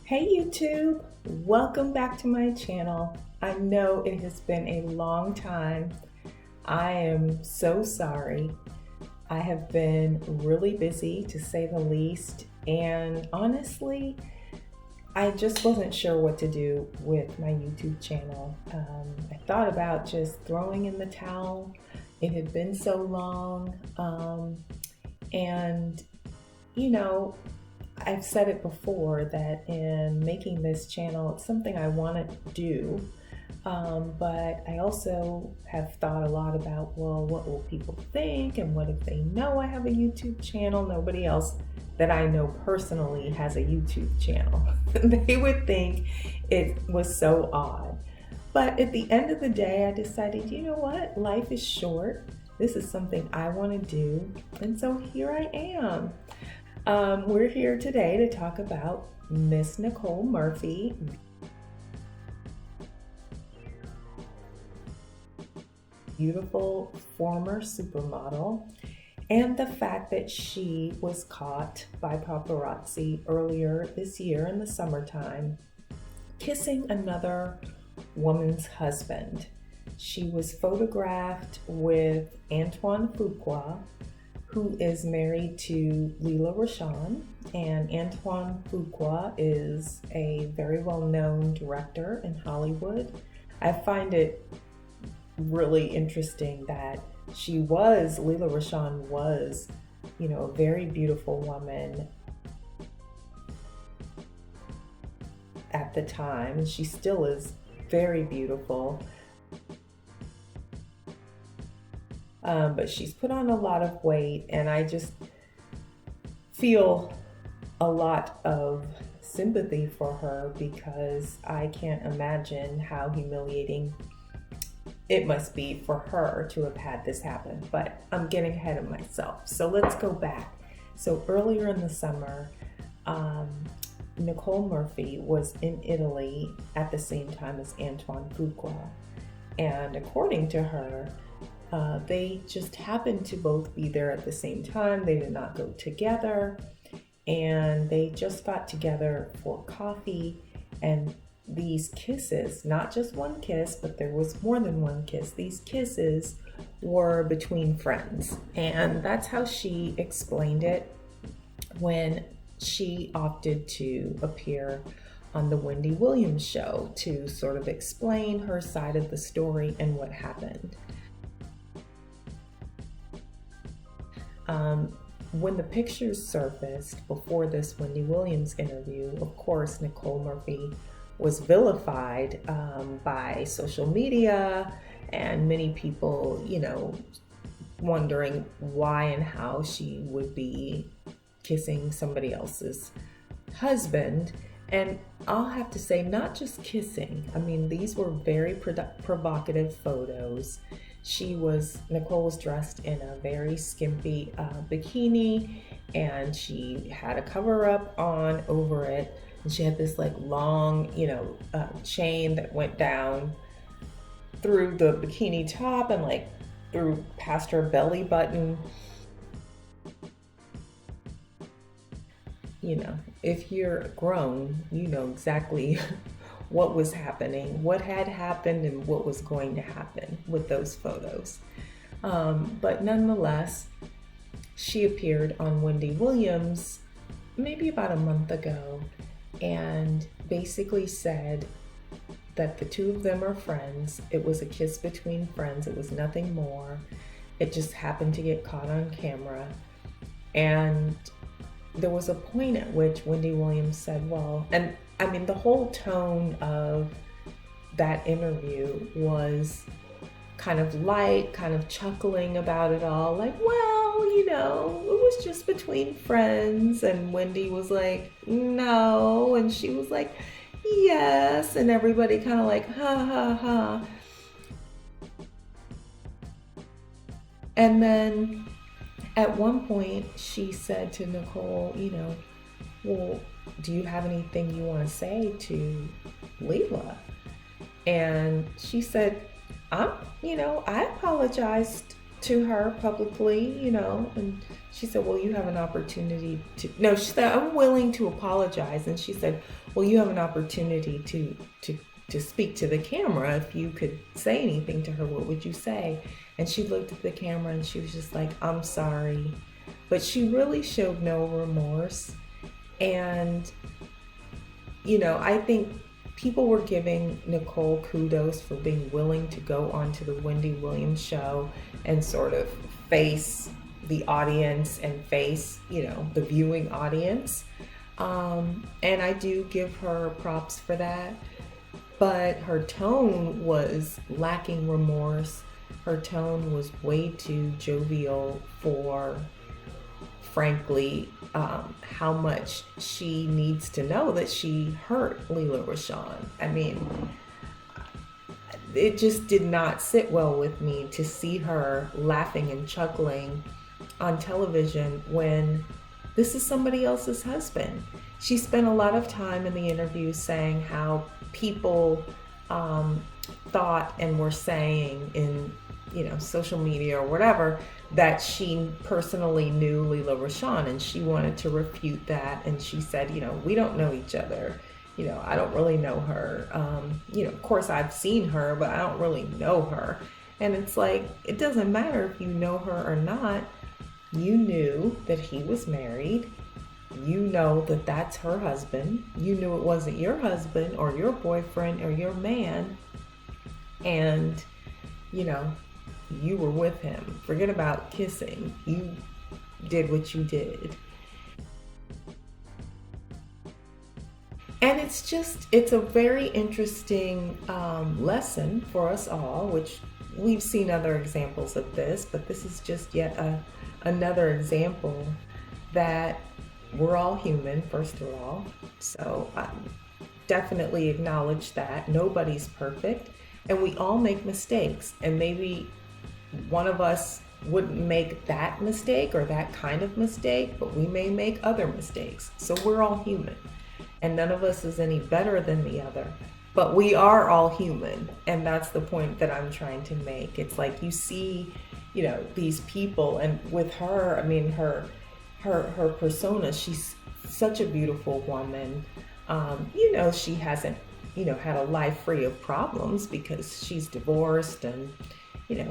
Hey YouTube, welcome back to my channel. I know it has been a long time. I am so sorry. I have been really busy, to say the least, and honestly, I just wasn't sure what to do with my YouTube channel. I thought about just throwing in the towel. It had been so long, and you know, I've said it before that in making this channel, it's something I want to do, but I also have thought a lot about, well, what will people think, and what if they know I have a YouTube channel? Nobody else that I know personally has a YouTube channel. They would think it was so odd. But at the end of the day, I decided, you know what? Life is short. This is something I want to do, and so here I am. We're here today to talk about Miss Nicole Murphy, beautiful former supermodel, and the fact that she was caught by paparazzi earlier this year in the summertime kissing another woman's husband. She was photographed with Antoine Fuqua, who is married to Lela Rochon, and Antoine Fuqua is a very well-known director in Hollywood. I find it really interesting that Lela Rochon was, a very beautiful woman at the time, and she still is very beautiful. But she's put on a lot of weight, and I just feel a lot of sympathy for her because I can't imagine how humiliating it must be for her to have had this happen. But I'm getting ahead of myself. So let's go back. So earlier in the summer, Nicole Murphy was in Italy at the same time as Antoine Fuqua. And according to her, they just happened to both be there at the same time. They did not go together, and they just got together for coffee. And these kisses, not just one kiss, but there was more than one kiss. These kisses were between friends, and that's how she explained it when she opted to appear on the Wendy Williams show to sort of explain her side of the story and what happened. When the pictures surfaced before this Wendy Williams interview, of course, Nicole Murphy was vilified by social media and many people, wondering why and how she would be kissing somebody else's husband. And I'll have to say, not just kissing. I mean, these were very provocative photos. Nicole was dressed in a very skimpy bikini, and she had a cover-up on over it, and she had this long, chain that went down through the bikini top and through past her belly button. If you're grown, you know exactly what was happening, what had happened, and what was going to happen with those photos. But nonetheless, she appeared on Wendy Williams maybe about a month ago and basically said that the two of them are friends. It was a kiss between friends. It was nothing more. It just happened to get caught on camera. And there was a point at which Wendy Williams said, well, and I mean, the whole tone of that interview was kind of light, kind of chuckling about it all, it was just between friends. And Wendy was like, no. And she was like, yes. And everybody kind of ha, ha, ha. And then at one point, she said to Nicole, well, do you have anything you want to say to Lela? And she said, I apologized to her publicly, and she said, well, you have an opportunity to, no, she said, I'm willing to apologize. And she said, well, you have an opportunity to speak to the camera. If you could say anything to her, what would you say? And she looked at the camera and she was just like, I'm sorry. But she really showed no remorse. And, I think people were giving Nicole kudos for being willing to go onto the Wendy Williams show and sort of face the audience and face, the viewing audience. And I do give her props for that. But her tone was lacking remorse. Her tone was way too jovial for, frankly, how much she needs to know that she hurt Lela Rochon. I mean, it just did not sit well with me to see her laughing and chuckling on television when this is somebody else's husband. She spent a lot of time in the interview saying how people thought and were saying in social media or whatever that she personally knew Lela Rochon, and she wanted to refute that. And she said, we don't know each other. I don't really know her. Of course I've seen her, but I don't really know her. And it's like, it doesn't matter if you know her or not. You knew that he was married. You know that that's her husband. You knew it wasn't your husband or your boyfriend or your man. And, you were with him. Forget about kissing. You did what you did. And it's a very interesting lesson for us all, which we've seen other examples of this, but this is just yet another example that we're all human, first of all. So definitely acknowledge that nobody's perfect, and we all make mistakes. And maybe one of us wouldn't make that mistake or that kind of mistake, but we may make other mistakes. So we're all human, and none of us is any better than the other, but we are all human. And that's the point that I'm trying to make. It's like, you see, these people, and with her, I mean, her persona, she's such a beautiful woman. She hasn't, had a life free of problems because she's divorced, and,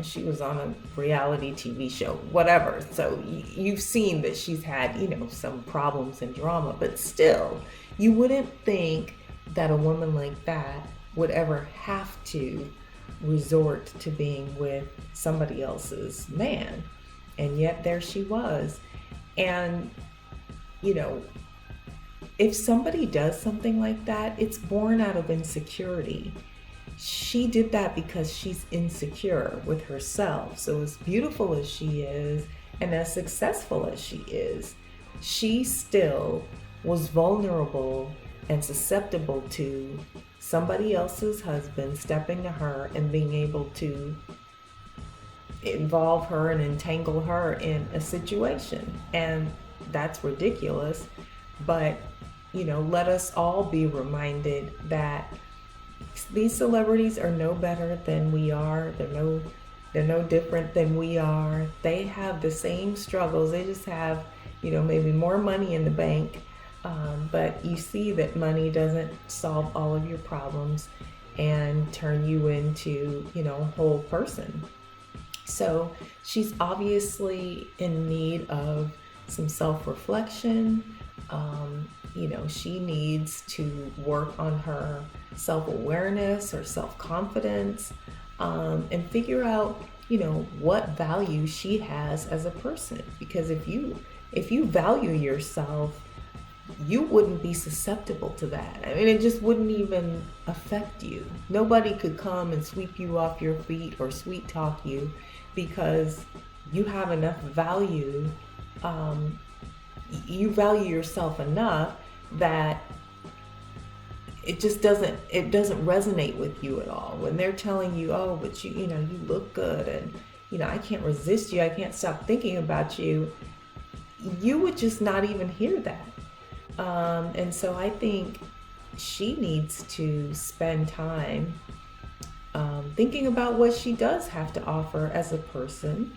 she was on a reality TV show, whatever. So you've seen that she's had, some problems and drama, but still, you wouldn't think that a woman like that would ever have to resort to being with somebody else's man. And yet there she was. And, if somebody does something like that, it's born out of insecurity. She did that because she's insecure with herself. So as beautiful as she is and as successful as she is, she still was vulnerable and susceptible to somebody else's husband stepping to her and being able to involve her and entangle her in a situation. And that's ridiculous. But, let us all be reminded that these celebrities are no better than we are. They're no different than we are. They have the same struggles. They just have, maybe more money in the bank. But you see that money doesn't solve all of your problems and turn you into, a whole person. So she's obviously in need of some self-reflection. She needs to work on her self-awareness or self-confidence, and figure out, what value she has as a person. Because if you value yourself, you wouldn't be susceptible to that. I mean, it just wouldn't even affect you. Nobody could come and sweep you off your feet or sweet talk you, because you have enough value. You value yourself enough that it doesn't resonate with you at all. When they're telling you, oh, but you look good, and I can't resist you, I can't stop thinking about you, you would just not even hear that. And so I think she needs to spend time thinking about what she does have to offer as a person,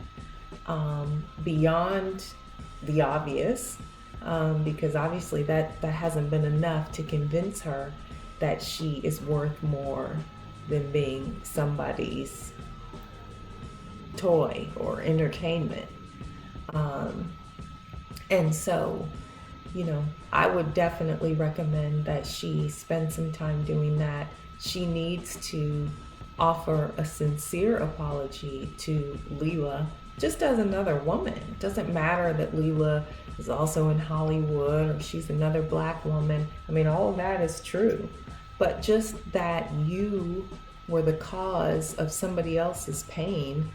beyond the obvious, because obviously that hasn't been enough to convince her that she is worth more than being somebody's toy or entertainment. And so, I would definitely recommend that she spend some time doing that. She needs to offer a sincere apology to Leela, just as another woman. It doesn't matter that Leela is also in Hollywood or she's another black woman. I mean, all of that is true. But just that you were the cause of somebody else's pain,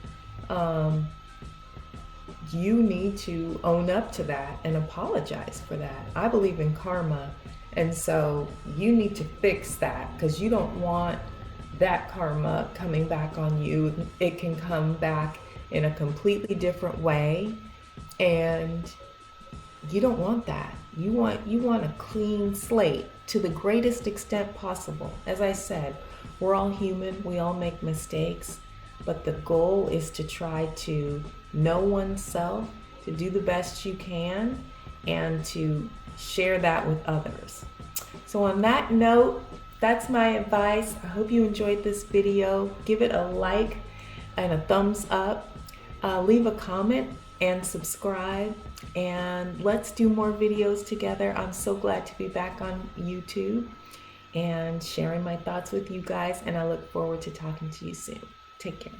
you need to own up to that and apologize for that. I believe in karma, and so you need to fix that, because you don't want that karma coming back on you. It can come back in a completely different way, and you don't want that. You want a clean slate to the greatest extent possible. As I said, we're all human, we all make mistakes, but the goal is to try to know oneself, to do the best you can, and to share that with others. So on that note, that's my advice. I hope you enjoyed this video. Give it a like and a thumbs up. Leave a comment and subscribe, and let's do more videos together. I'm so glad to be back on YouTube and sharing my thoughts with you guys, and I look forward to talking to you soon. Take care.